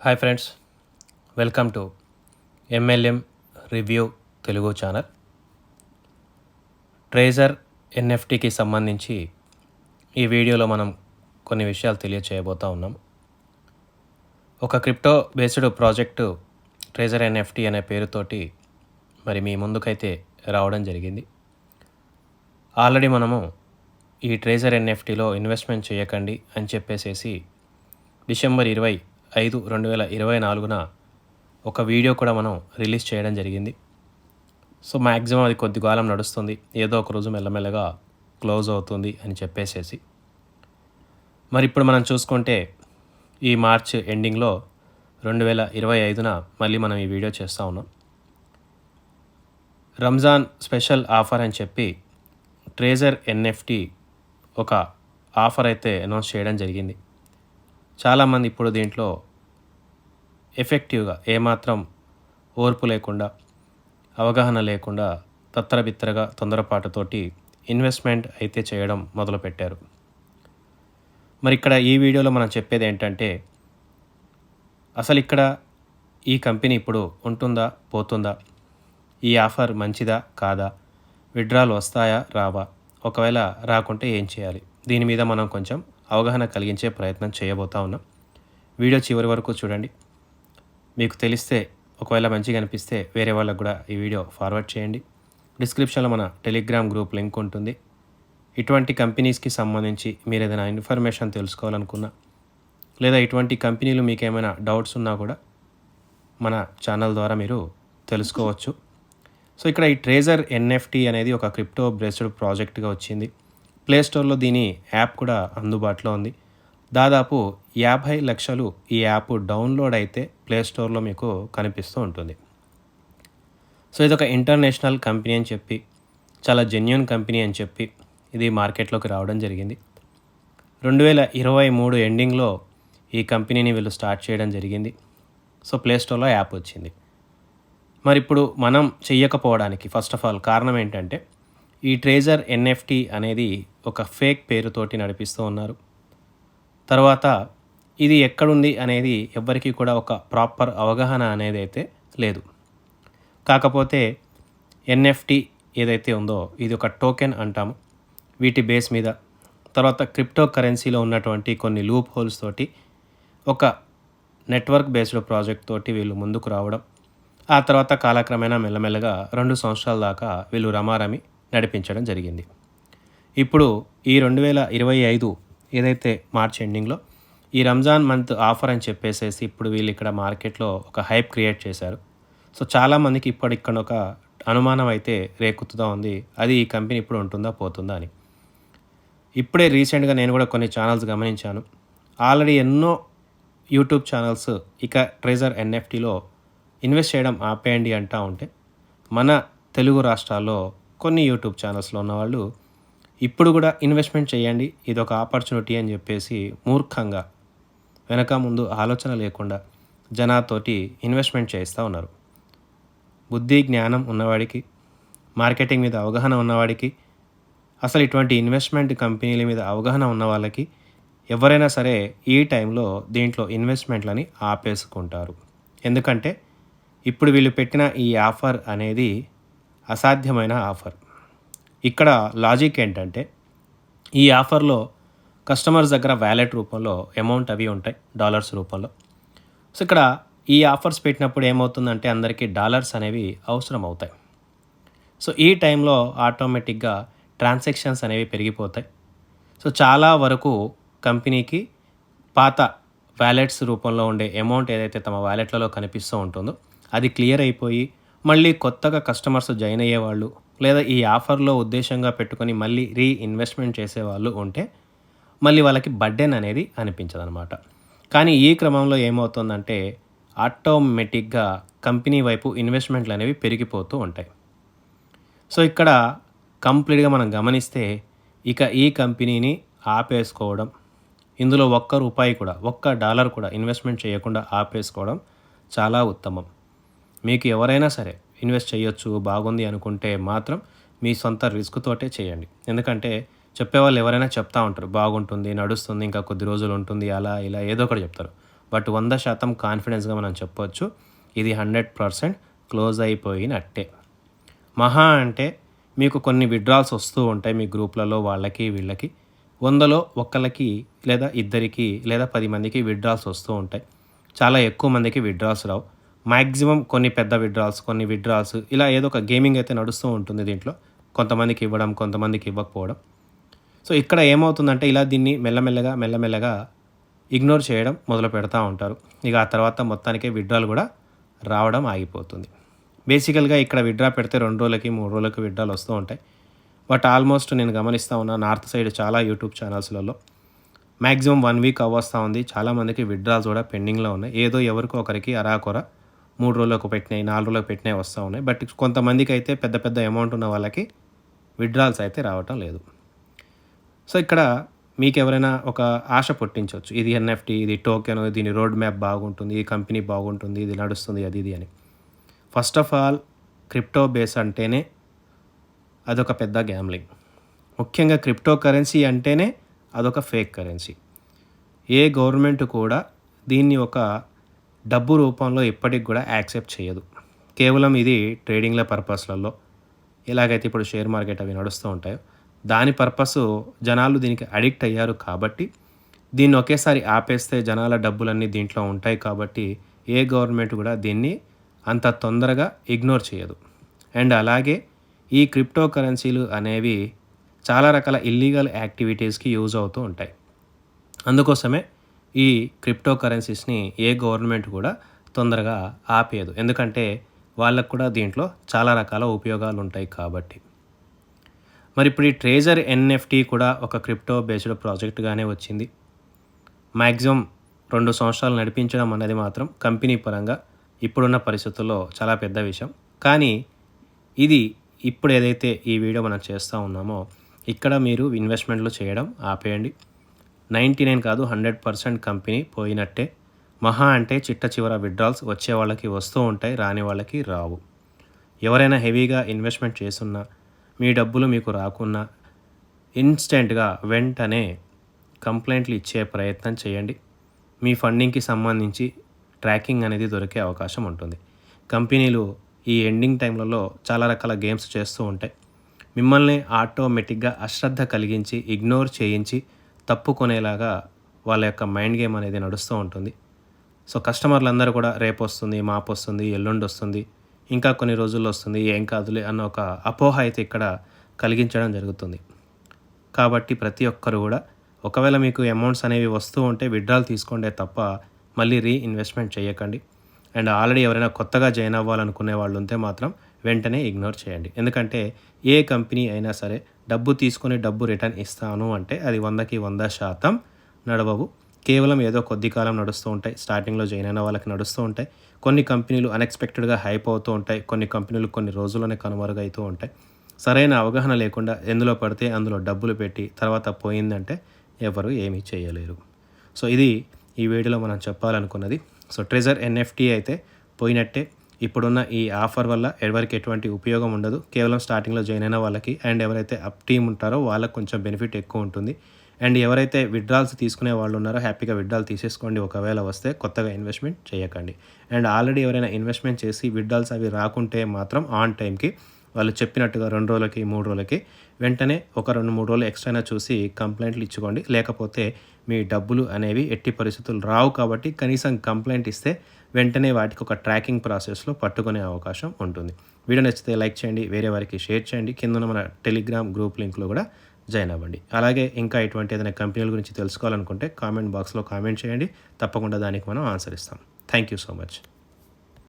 Hi friends, welcome to MLM review Telugu channel. Treasure ఎన్ఎఫ్టీకి సంబంధించి ఈ వీడియోలో మనం కొన్ని విషయాలు తెలియచేయబోతూ ఉన్నాం. ఒక crypto based project treasure NFT అనే పేరుతోటి మరి మీ ముందుకైతే రావడం జరిగింది. ఆల్రెడీ మనము ఈ ట్రేజర్ ఎన్ఎఫ్టీలో ఇన్వెస్ట్మెంట్ చేయకండి అని చెప్పేసి డిసెంబర్ 25, 2024 ఒక వీడియో కూడా మనం రిలీజ్ చేయడం జరిగింది. సో మ్యాక్సిమం అది కొద్ది కాలం నడుస్తుంది, ఏదో ఒక రోజు మెల్లమెల్లగా క్లోజ్ అవుతుంది అని చెప్పేసి మరి ఇప్పుడు మనం చూసుకుంటే ఈ మార్చ్ ఎండింగ్లో 2025 మళ్ళీ మనం ఈ వీడియో చేస్తూ ఉన్నాం. రంజాన్ స్పెషల్ ఆఫర్ అని చెప్పి ట్రేజర్ ఎన్ఎఫ్టీ ఒక ఆఫర్ అయితే అనౌన్స్ చేయడం జరిగింది. చాలామంది ఇప్పుడు దీంట్లో ఎఫెక్టివ్గా ఏమాత్రం ఓర్పు లేకుండా, అవగాహన లేకుండా తత్తరబిత్తరగా తొందరపాటుతోటి ఇన్వెస్ట్మెంట్ అయితే చేయడం మొదలుపెట్టారు. మరి ఇక్కడ ఈ వీడియోలో మనం చెప్పేది ఏంటంటే, అసలు ఇక్కడ ఈ కంపెనీ ఇప్పుడు ఉంటుందా పోతుందా, ఈ ఆఫర్ మంచిదా కాదా, విత్డ్రాలు వస్తాయా రావా, ఒకవేళ రాకుంటే ఏం చేయాలి, దీని మీద మనం కొంచెం అవగాహన కలిగించే ప్రయత్నం చేయబోతా ఉన్నాం. వీడియో చివరి వరకు చూడండి. మీకు తెలిస్తే, ఒకవేళ మంచిగా అనిపిస్తే వేరే వాళ్ళకు కూడా ఈ వీడియో ఫార్వర్డ్ చేయండి. డిస్క్రిప్షన్లో మన టెలిగ్రామ్ గ్రూప్ లింక్ ఉంటుంది. ఇటువంటి కంపెనీస్కి సంబంధించి మీరు ఏదైనా ఇన్ఫర్మేషన్ తెలుసుకోవాలనుకున్నా, లేదా ఇటువంటి కంపెనీలు మీకు ఏమైనా డౌట్స్ ఉన్నా కూడా మన ఛానల్ ద్వారా మీరు తెలుసుకోవచ్చు. సో ఇక్కడ ఈ ట్రేజర్ ఎన్ఎఫ్టీ అనేది ఒక క్రిప్టో బేస్డ్ ప్రాజెక్ట్గా వచ్చింది. ప్లేస్టోర్లో దీని యాప్ కూడా అందుబాటులో ఉంది. దాదాపు 50 లక్షలు ఈ యాప్ డౌన్లోడ్ అయితే ప్లేస్టోర్లో మీకు కనిపిస్తూ ఉంటుంది. సో ఇది ఒక ఇంటర్నేషనల్ కంపెనీ అని చెప్పి, చాలా జెన్యూన్ కంపెనీ అని చెప్పి ఇది మార్కెట్లోకి రావడం జరిగింది. 2023 ఎండింగ్లో ఈ కంపెనీని వీళ్ళు స్టార్ట్ చేయడం జరిగింది. సో ప్లేస్టోర్లో యాప్ వచ్చింది. మరి ఇప్పుడు మనం చెయ్యకపోవడానికి ఫస్ట్ ఆఫ్ ఆల్ కారణం ఏంటంటే, ఈ ట్రేజర్ ఎన్ఎఫ్టీ అనేది ఒక ఫేక్ పేరుతోటి నడిపిస్తూ ఉన్నారు. తర్వాత ఇది ఎక్కడుంది అనేది ఎవ్వరికీ కూడా ఒక ప్రాపర్ అవగాహన అనేది అయితే లేదు. కాకపోతే ఎన్ఎఫ్టీ ఏదైతే ఉందో ఇది ఒక టోకెన్ అంటాము. వీటి బేస్ మీద తర్వాత క్రిప్టో కరెన్సీలో ఉన్నటువంటి కొన్ని లూప్ హోల్స్ తోటి ఒక నెట్వర్క్ బేస్డ్ ప్రాజెక్ట్ తోటి వీళ్ళు ముందుకు రావడం, ఆ తర్వాత కాలక్రమేణా మెల్లమెల్లగా 2 సంవత్సరాల దాకా వీళ్ళు రమారమి నడిపించడం జరిగింది. ఇప్పుడు ఈ 2025 ఏదైతే మార్చ్ ఎండింగ్లో ఈ రంజాన్ మంత్ ఆఫర్ అని చెప్పేసి ఇప్పుడు వీళ్ళు ఇక్కడ మార్కెట్లో ఒక హైప్ క్రియేట్ చేశారు. సో చాలామందికి ఇక్కడ ఒక అనుమానం అయితే రేకుతుగా ఉంది, అది ఈ కంపెనీ ఇప్పుడు ఉంటుందా పోతుందా అని. ఇప్పుడే రీసెంట్గా నేను కూడా కొన్ని ఛానల్స్ గమనించాను. ఆల్రెడీ ఎన్నో యూట్యూబ్ ఛానల్స్ ఇక ట్రేజర్ ఎన్ఎఫ్టీలో ఇన్వెస్ట్ చేయడం ఆపేయండి అంటూ ఉంటే, మన తెలుగు రాష్ట్రాల్లో కొన్ని యూట్యూబ్ ఛానల్స్లో ఉన్నవాళ్ళు ఇప్పుడు కూడా ఇన్వెస్ట్మెంట్ చేయండి, ఇది ఒక ఆపర్చునిటీ అని చెప్పేసి మూర్ఖంగా వెనక ముందు ఆలోచన లేకుండా జనాతోటి ఇన్వెస్ట్మెంట్ చేస్తూ ఉన్నారు. బుద్ధి జ్ఞానం ఉన్నవాడికి, మార్కెటింగ్ మీద అవగాహన ఉన్నవాడికి, అసలు ఇటువంటి ఇన్వెస్ట్మెంట్ కంపెనీల మీద అవగాహన ఉన్న వాళ్ళకి ఎవరైనా సరే ఈ టైంలో దీంట్లో ఇన్వెస్ట్మెంట్లని ఆపేసుకుంటారు. ఎందుకంటే ఇప్పుడు వీళ్ళు పెట్టిన ఈ ఆఫర్ అనేది అసాధ్యమైన ఆఫర్. ఇక్కడ లాజిక్ ఏంటంటే, ఈ ఆఫర్లో కస్టమర్స్ దగ్గర వ్యాలెట్ రూపంలో అమౌంట్ అవి ఉంటాయి, డాలర్స్ రూపంలో. సో ఇక్కడ ఈ ఆఫర్స్ పెట్టినప్పుడు ఏమవుతుందంటే అందరికీ డాలర్స్ అనేవి అవసరం అవుతాయి. సో ఈ టైంలో ఆటోమేటిక్గా ట్రాన్సాక్షన్స్ అనేవి పెరిగిపోతాయి. సో చాలా వరకు కంపెనీకి పాత వ్యాలెట్స్ రూపంలో ఉండే అమౌంట్ ఏదైతే తమ వ్యాలెట్లలో కనిపిస్తూ ఉంటుందో అది క్లియర్ అయిపోయి మళ్ళీ కొత్తగా కస్టమర్స్ జాయిన్ అయ్యేవాళ్ళు, లేదా ఈ ఆఫర్లో ఉద్దేశంగా పెట్టుకొని మళ్ళీ ఇన్వెస్ట్మెంట్ చేసేవాళ్ళు ఉంటే మళ్ళీ వాళ్ళకి బర్డెన్ అనేది అనిపించదనమాట. కానీ ఈ క్రమంలో ఏమవుతుందంటే ఆటోమేటిక్గా కంపెనీ వైపు ఇన్వెస్ట్మెంట్లు అనేవి పెరిగిపోతూ ఉంటాయి. సో ఇక్కడ కంప్లీట్గా మనం గమనిస్తే ఇక ఈ కంపెనీని ఆపేసుకోవడం, ఇందులో ఒక్క డాలర్ కూడా ఇన్వెస్ట్మెంట్ చేయకుండా ఆపేసుకోవడం చాలా ఉత్తమం. మీకు ఎవరైనా సరే ఇన్వెస్ట్ చేయొచ్చు బాగుంది అనుకుంటే మాత్రం మీ సొంత రిస్క్ తోటే చేయండి. ఎందుకంటే చెప్పేవాళ్ళు ఎవరైనా చెప్తా ఉంటారు, బాగుంటుంది, నడుస్తుంది, ఇంకా కొద్ది రోజులు ఉంటుంది, అలా ఇలా ఏదో ఒకటి చెప్తారు. బట్ 100% కాన్ఫిడెన్స్గా మనం చెప్పొచ్చు ఇది 100% క్లోజ్ అయిపోయినట్టే. మహా అంటే మీకు కొన్ని విత్‌డ్రాల్స్ వస్తూ ఉంటాయి మీ గ్రూప్‌లలో వాళ్ళకి వీళ్ళకి. 100లో ఒక్కళ్ళకి లేదా ఇద్దరికి లేదా 10 మందికి విత్‌డ్రాల్స్ వస్తూ ఉంటాయి. చాలా ఎక్కువ మందికి విత్‌డ్రాల్స్ రావు. మాక్సిమం కొన్ని పెద్ద విత్‌డ్రాల్స్, కొన్ని విత్‌డ్రాల్స్ ఇలా ఏదో ఒక గేమింగ్ అయితే నడుస్తూ ఉంటుంది దీంట్లో. కొంతమందికి ఇవ్వడం, కొంతమందికి ఇవ్వకపోవడం. సో, ఇక్కడ ఏమవుతుందంటే ఇలా దీన్ని మెల్లమెల్లగా ఇగ్నోర్ చేయడం మొదలు పెడతా ఉంటారు. ఇక ఆ తర్వాత మొత్తానికే విత్‌డ్రాల్ కూడా రావడం ఆగిపోతుంది. బేసికల్‌గా ఇక్కడ విత్‌డ్రా పెడితే 2 రోజులకి, 3 రోజులకి విత్‌డ్రాల్ వస్తూ ఉంటాయి. బట్ ఆల్మోస్ట్ నేను గమనిస్తా ఉన్నా నార్త్ సైడ్ చాలా యూట్యూబ్ ఛానల్స్‌లలో మాక్సిమం 1 వీక్ అవ్వస్తా ఉంది. చాలామందికి విత్‌డ్రాల్స్ కూడా పెండింగ్‌లో ఉన్నాయి. ఏదో ఎవరికో ఒకరికి అరాకొర 3 రోజులకు పెట్టినయి, 4 రోజులకు పెట్టినయి వస్తా ఉన్నాయి. బట్ కొంతమందికైతే పెద్ద పెద్ద అమౌంట్ ఉన్న వాళ్ళకి విత్‌డ్రాల్స్ అయితే రావటం లేదు. సో, ఇక్కడ మీకెవరైనా ఒక ఆశ పుట్టించొచ్చు. ఇది ఎన్ఎఫ్‌టి, ఇది టోకెన్, దీని రోడ్ మ్యాప్ బాగుంటుంది, ఈ కంపెనీ బాగుంటుంది, ఇది నడుస్తుంది అది ఇది అని. First of all crypto base అంటేనే అదొక పెద్ద గ్యామ్లింగ్. ముఖ్యంగా క్రిప్టో కరెన్సీ అంటేనే అదొక ఫేక్ కరెన్సీ. ఏ గవర్నమెంట్ కూడా దీన్ని ఒక డబ్బు రూపంలో ఎప్పటికి కూడా యాక్సెప్ట్ చేయదు. కేవలం ఇది ట్రేడింగ్‌ల పర్పస్‌లలో ఎలాగైతే ఇప్పుడు షేర్ మార్కెట్ అవి నడుస్తూ ఉంటాయో దాని పర్పసు జనాలు దీనికి అడిక్ట్ అయ్యారు కాబట్టి దీన్ని ఒకేసారి ఆపేస్తే జనాల డబ్బులన్నీ దీంట్లో ఉంటాయి కాబట్టి ఏ గవర్నమెంట్ కూడా దీన్ని అంత తొందరగా ఇగ్నోర్ చేయదు. అండ్ అలాగే ఈ క్రిప్టో కరెన్సీలు అనేవి చాలా రకాల ఇల్లీగల్ యాక్టివిటీస్‌కి యూజ్ అవుతూ ఉంటాయి. అందుకోసమే ఈ క్రిప్టో కరెన్సీస్‌ని ఏ గవర్నమెంట్ కూడా తొందరగా ఆపేయదు. ఎందుకంటే వాళ్ళకు కూడా దీంట్లో చాలా రకాల ఉపయోగాలు ఉంటాయి కాబట్టి. మరి ఇప్పుడు ఈ ట్రేజర్ ఎన్ఎఫ్‌టి కూడా ఒక క్రిప్టో బేస్డ్ ప్రాజెక్ట్‌గానే వచ్చింది. మాక్సిమం 2 సంవత్సరాలు నడిపించడం అన్నది మాత్రం కంపెనీ పరంగా ఇప్పుడున్న పరిస్థితుల్లో చాలా పెద్ద విషయం. కానీ ఇది ఇప్పుడు ఏదైతే ఈ వీడియో మనం చేస్తూ ఉన్నామో ఇక్కడ మీరు ఇన్వెస్ట్మెంట్లు చేయడం ఆపేయండి. 99 కాదు 100% కంపెనీ పోయినట్టే. మహా అంటే చిట్ట చివర విత్‌డ్రాల్స్ వచ్చే వాళ్ళకి వస్తూ ఉంటాయి, రాని వాళ్ళకి రావు. ఎవరైనా హెవీగా ఇన్వెస్ట్మెంట్ చేసున్నా మీ డబ్బులు మీకు రాకున్నా ఇన్స్టెంట్‌గా వెంటనే కంప్లైంట్లు ఇచ్చే ప్రయత్నం చేయండి. మీ ఫండింగ్‌కి సంబంధించి ట్రాకింగ్ అనేది దొరికే అవకాశం ఉంటుంది. కంపెనీలు ఈ ఎండింగ్ టైంలలో చాలా రకాల గేమ్స్ చేస్తూ ఉంటాయి. మిమ్మల్ని ఆటోమేటిక్‌గా అశ్రద్ధ కలిగించి, ఇగ్నోర్ చేయించి, తప్పుకొనేలాగా వాళ్ళ యొక్క మైండ్ గేమ్ అనేది నడుస్తూ ఉంటుంది. సో, కస్టమర్లందరూ కూడా రేపొస్తుంది, మాపొస్తుంది, ఎల్లుండొస్తుంది, ఇంకా కొన్ని రోజుల్లో వస్తుంది, ఏం కాదులే అన్న ఒక అపోహ అయితే ఇక్కడ కలిగించడం జరుగుతుంది. కాబట్టి ప్రతి ఒక్కరు కూడా ఒకవేళ మీకు అమౌంట్స్ అనేవి వస్తూ ఉంటే విత్‌డ్రాల్ తీసుకోండే తప్ప మళ్ళీ రీఇన్వెస్ట్మెంట్ చేయకండి. అండ్ ఆల్రెడీ ఎవరైనా కొత్తగా జాయిన్ అవ్వాలనుకునే వాళ్ళు ఉంటే మాత్రం వెంటనే ఇగ్నోర్ చేయండి. ఎందుకంటే ఏ కంపెనీ అయినా సరే డబ్బు తీసుకొని డబ్బు రిటర్న్ ఇస్తాను అంటే అది 100కి 100% నడవవు. కేవలం ఏదో కొద్ది కాలం నడుస్తూ ఉంటాయి. స్టార్టింగ్‌లో జాయిన్ అయిన వాళ్ళకి నడుస్తూ ఉంటాయి. కొన్ని కంపెనీలు అన్‌ఎక్స్‌పెక్టెడ్‌గా హైప్ అవుతూ ఉంటాయి. కొన్ని కంపెనీలు కొన్ని రోజుల్లోనే కనుమరుగవుతూ ఉంటాయి. సరైన అవగాహన లేకుండా ఎందులో పడితే అందులో డబ్బులు పెట్టి తర్వాత పోయిందంటే ఎవరు ఏమీ చేయలేరు. సో, ఇది ఈ వీడియోలో మనం చెప్పాలనుకున్నది. సో, ట్రెజర్ ఎన్ఎఫ్‌టి అయితే పోయినట్టే. ఇప్పుడున్న ఈ ఆఫర్ వల్ల ఎవరికి ఎటువంటి ఉపయోగం ఉండదు. కేవలం స్టార్టింగ్‌లో జాయిన్ అయిన వాళ్ళకి అండ్ ఎవరైతే అప్ టీమ్ ఉంటారో వాళ్ళకి కొంచెం బెనిఫిట్ ఎక్కువ ఉంటుంది. అండ్ ఎవరైతే విత్‌డ్రాల్స్ తీసుకునే వాళ్ళు ఉన్నారో హ్యాపీగా విత్‌డ్రాల్ తీసేసుకోండి. ఒకవేళ వస్తే కొత్తగా ఇన్వెస్ట్మెంట్ చేయకండి. అండ్ ఆల్రెడీ ఎవరైనా ఇన్వెస్ట్మెంట్ చేసి విత్‌డ్రాల్స్ అవి రాకుంటే మాత్రం ఆన్ టైంకి వాళ్ళు చెప్పినట్టుగా 2 రోజులకి, 3 రోజులకి వెంటనే ఒక 2, 3 రోజులు ఎక్స్ట్రానా చూసి కంప్లైంట్లు ఇచ్చుకోండి. లేకపోతే మీ డబ్బులు అనేవి ఎట్టి పరిస్థితులు రావు కాబట్టి కనీసం కంప్లైంట్ ఇస్తే వెంటనే వాటికి ఒక ట్రాకింగ్ ప్రాసెస్‌లో పట్టుకునే అవకాశం ఉంటుంది. వీడియో నచ్చితే లైక్ చేయండి, వేరే వారికి షేర్ చేయండి. కిందున్న మన టెలిగ్రామ్ గ్రూప్ లింక్‌లో కూడా జాయిన్ అవ్వండి. అలాగే ఇంకా ఇటువంటి ఏదైనా కంపెనీల గురించి తెలుసుకోవాలనుకుంటే కామెంట్ బాక్స్‌లో కామెంట్ చేయండి. తప్పకుండా దానికి మనం ఆన్సర్ ఇస్తాం. Thank you so much.